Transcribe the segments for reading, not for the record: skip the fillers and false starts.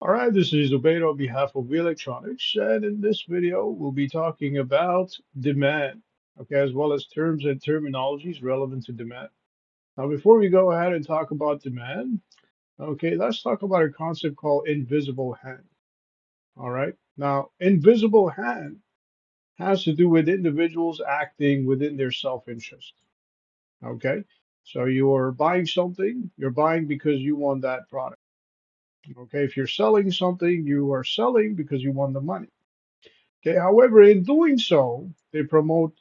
All right, this is Ubaid on behalf of Electronics, and in this video, we'll be talking about demand, okay, as well as terms and terminologies relevant to demand. Now, before we go ahead and talk about demand, okay, let's talk about a concept called invisible hand. All right, now, invisible hand has to do with individuals acting within their self-interest, okay? So you're buying something, you're buying because you want that product. Okay, if you're selling something, you are selling because you want the money. Okay, however, in doing so, they promote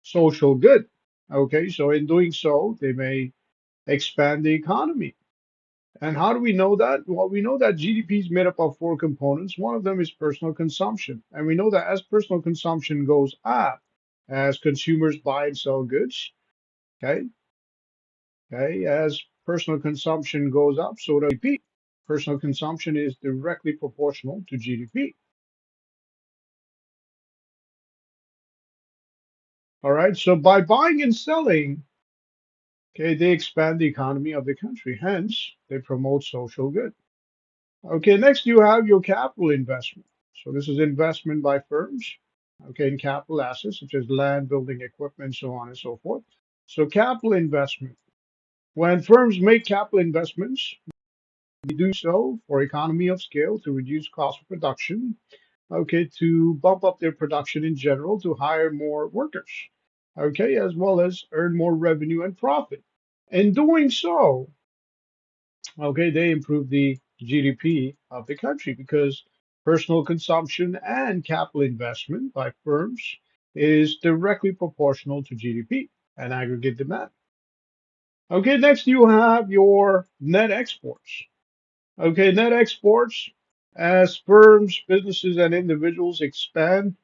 social good. Okay, so in doing so, they may expand the economy. And how do we know that? Well, we know that GDP is made up of four components. One of them is personal consumption. And we know that as personal consumption goes up, as consumers buy and sell goods, okay, as personal consumption goes up, so does GDP. Personal consumption is directly proportional to GDP. All right, so by buying and selling, okay, they expand the economy of the country. Hence, they promote social good. Okay, next you have your capital investment. So this is investment by firms, okay, in capital assets such as land, building equipment, so on and so forth. So capital investment. When firms make capital investments, they do so for economy of scale to reduce cost of production, okay, to bump up their production in general, to hire more workers, okay, as well as earn more revenue and profit. In doing so, okay, they improve the GDP of the country because personal consumption and capital investment by firms is directly proportional to GDP and aggregate demand. Okay, next you have your net exports. Okay, net exports as firms, businesses, and individuals expand,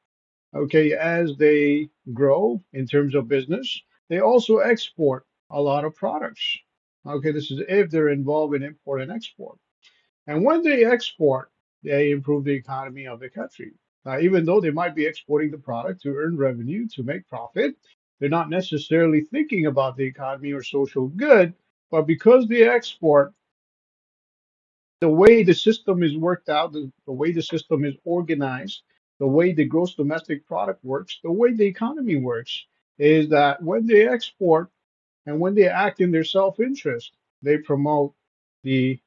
okay, as they grow in terms of business, they also export a lot of products. Okay, this is if they're involved in import and export. And when they export, they improve the economy of the country. Even though they might be exporting the product to earn revenue, to make profit, they're not necessarily thinking about the economy or social good, but because they export, the way the system is worked out, the way the system is organized, the way the gross domestic product works, the way the economy works, is that when they export and when they act in their self-interest, they promote the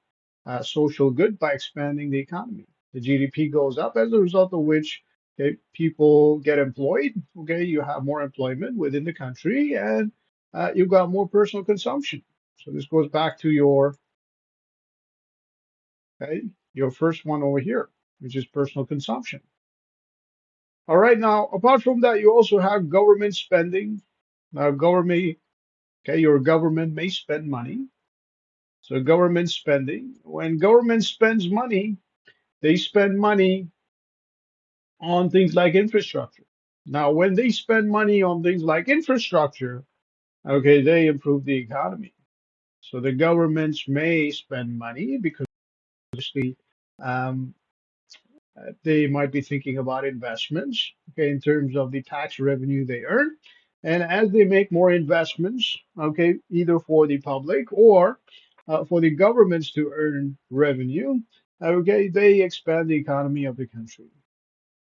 social good by expanding the economy. The GDP goes up as a result of which, okay, people get employed. Okay, you have more employment within the country, and you've got more personal consumption. So this goes back to your okay, your first one over here, which is personal consumption. All right, now apart from that, you also have government spending. Now, government, okay, your government may spend money. So government spending. When government spends money, they spend money on things like infrastructure. Now, when they spend money on things like infrastructure, okay, they improve the economy. So the governments may spend money because obviously um, they might be thinking about investments, okay, in terms of the tax revenue they earn. And as they make more investments, okay, either for the public or for the governments to earn revenue, okay, they expand the economy of the country.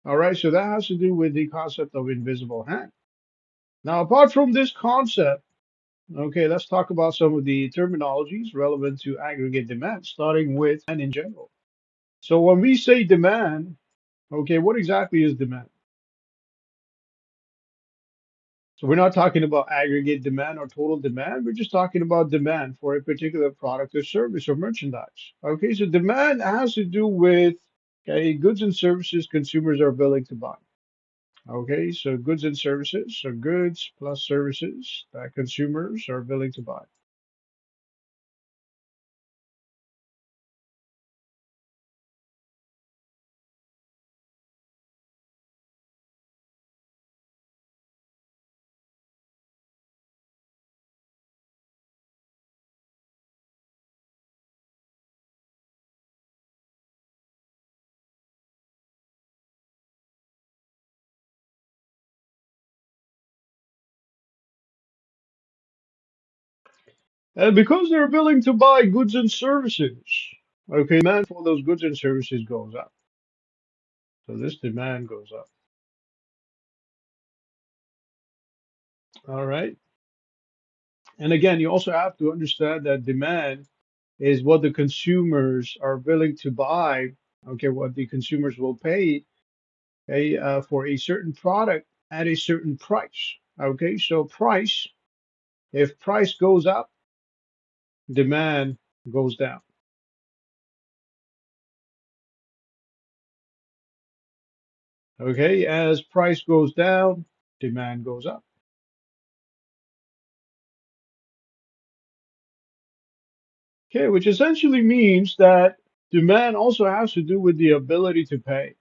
All right, so that has to do with the concept of invisible hand. Now, apart from this concept, okay, let's talk about some of the terminologies relevant to aggregate demand, starting with and in general. So when we say demand, okay, what exactly is demand? So we're not talking about aggregate demand or total demand. We're just talking about demand for a particular product or service or merchandise. Okay, so demand has to do with okay, goods and services consumers are willing to buy. Okay, so goods and services, so goods plus services that consumers are willing to buy. And because they're willing to buy goods and services. Okay, demand for those goods and services goes up. So this demand goes up. All right. And again, you also have to understand that demand is what the consumers are willing to buy. Okay, what the consumers will pay for a certain product at a certain price. Okay, so price, if price goes up, demand goes down. Okay, as price goes down, demand goes up. Okay, which essentially means that demand also has to do with the ability to pay.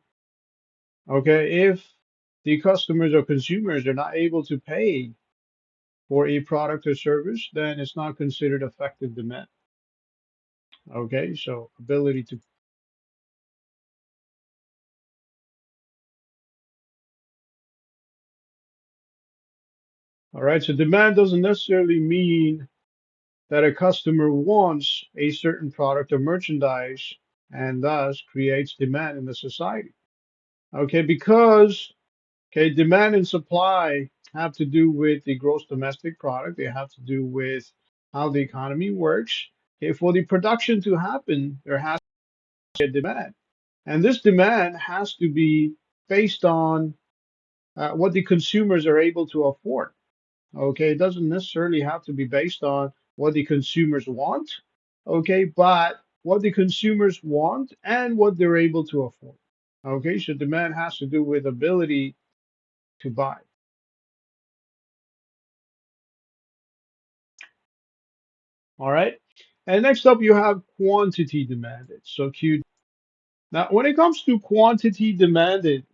Okay, if the customers or consumers are not able to pay for a product or service, then it's not considered effective demand. Okay, so ability to, all right, so demand doesn't necessarily mean that a customer wants a certain product or merchandise and thus creates demand in the society. Okay, because okay, demand and supply have to do with the gross domestic product. They have to do with how the economy works. Okay, for the production to happen, there has to be a demand. And this demand has to be based on what the consumers are able to afford. Okay, it doesn't necessarily have to be based on what the consumers want. Okay, but what the consumers want and what they're able to afford. Okay, so demand has to do with ability to buy. All right. And next up, you have quantity demanded. So Q. Now, when it comes to quantity demanded,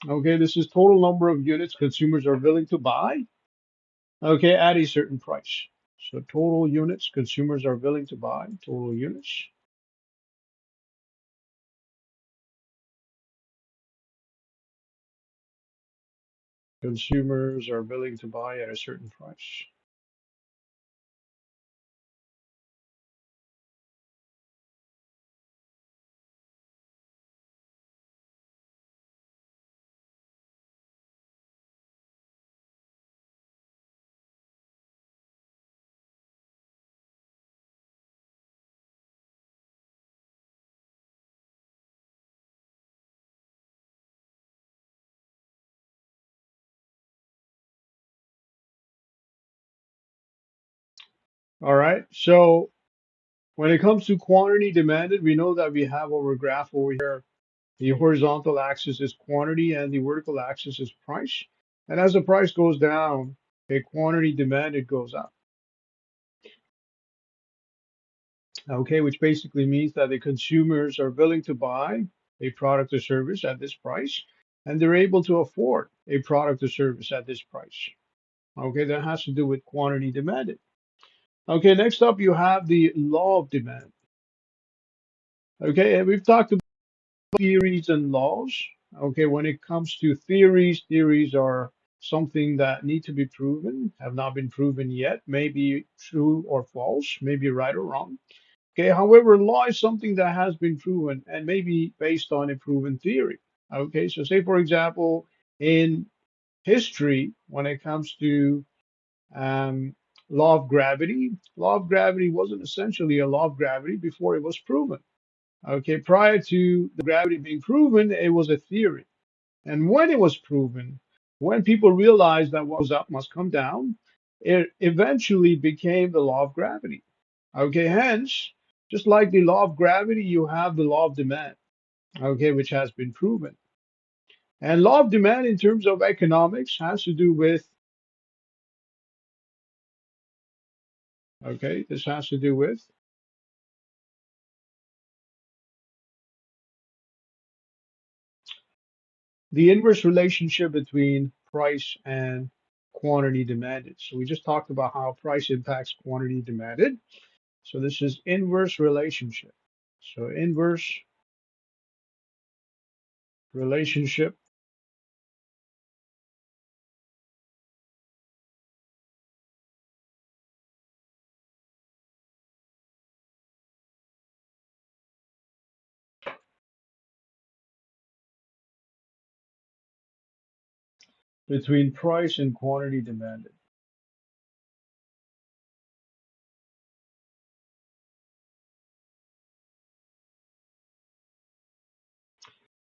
okay, this is total number of units consumers are willing to buy, okay, at a certain price. So total units consumers are willing to buy, total units consumers are willing to buy at a certain price. All right. So when it comes to quantity demanded, we know that we have our graph over here. The horizontal axis is quantity and the vertical axis is price. And as the price goes down, a quantity demanded goes up. Okay, which basically means that the consumers are willing to buy a product or service at this price, and they're able to afford a product or service at this price. Okay, that has to do with quantity demanded. Okay, next up you have the law of demand. Okay, and we've talked about theories and laws. Okay, when it comes to theories, theories are something that need to be proven, have not been proven yet, may be true or false, maybe right or wrong. Okay, however, law is something that has been proven and may be based on a proven theory. Okay, so say for example, in history, when it comes to um, law of gravity wasn't essentially a law of gravity before it was proven. Okay, prior to the gravity being proven, it was a theory. And when it was proven, when people realized that what was up must come down, it eventually became the law of gravity. Okay, hence, just like the law of gravity, you have the law of demand, okay, which has been proven. And law of demand in terms of economics has to do with, okay, this has to do with the inverse relationship between price and quantity demanded. So we just talked about how price impacts quantity demanded. So this is inverse relationship. So inverse relationship between price and quantity demanded.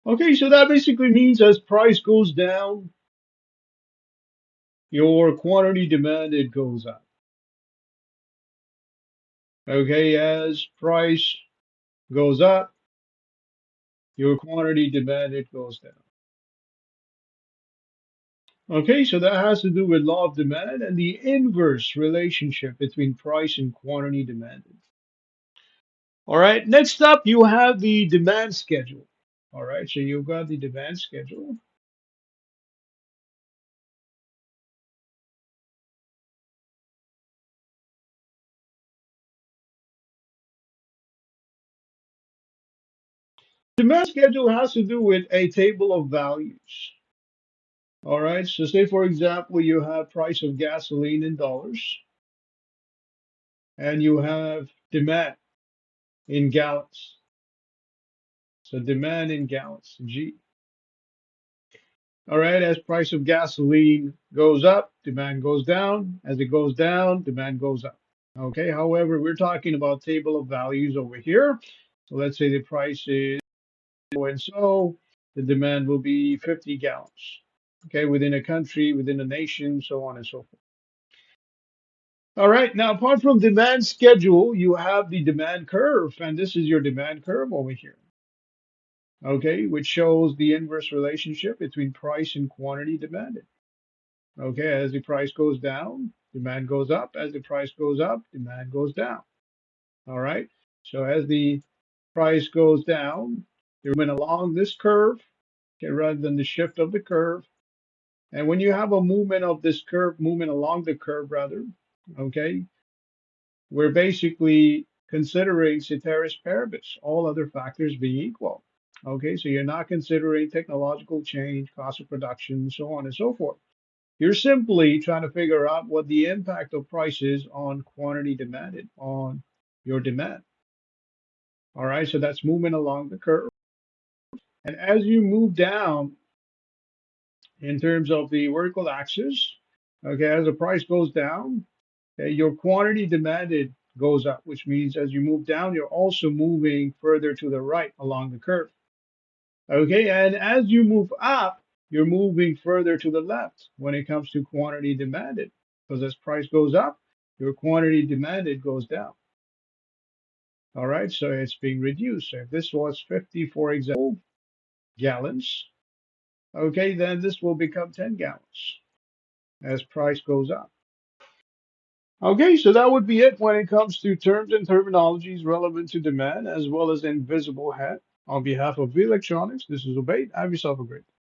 Okay, so that basically means as price goes down, your quantity demanded goes up. Okay, as price goes up, your quantity demanded goes down. Okay, so that has to do with law of demand and the inverse relationship between price and quantity demanded. All right, next up, you have the demand schedule. All right, so you've got the demand schedule. Demand schedule has to do with a table of values. All right, so say for example, you have price of gasoline in dollars and you have demand in gallons. So demand in gallons, G. All right, as price of gasoline goes up, demand goes down. As it goes down, demand goes up. Okay, however, we're talking about table of values over here. So let's say the price is so and so, the demand will be 50 gallons. Okay, within a country, within a nation, so on and so forth. All right, now apart from demand schedule, you have the demand curve, and this is your demand curve over here. Okay, which shows the inverse relationship between price and quantity demanded. Okay, as the price goes down, demand goes up. As the price goes up, demand goes down. All right, so as the price goes down, they went along this curve, okay, rather than the shift of the curve. And when you have a movement of this curve, movement along the curve, rather, okay, we're basically considering ceteris paribus, all other factors being equal. Okay, so you're not considering technological change, cost of production, so on and so forth. You're simply trying to figure out what the impact of price is on quantity demanded, on your demand. All right, so that's movement along the curve. And as you move down in terms of the vertical axis, okay, as the price goes down, okay, your quantity demanded goes up, which means as you move down, you're also moving further to the right along the curve. Okay, and as you move up, you're moving further to the left when it comes to quantity demanded, because as price goes up, your quantity demanded goes down. All right, so it's being reduced. So if this was 50, for example, gallons, okay, then this will become 10 gallons as price goes up. Okay, so that would be it when it comes to terms and terminologies relevant to demand as well as invisible hand. On behalf of V Electronics, this is Obey. Have yourself a great day.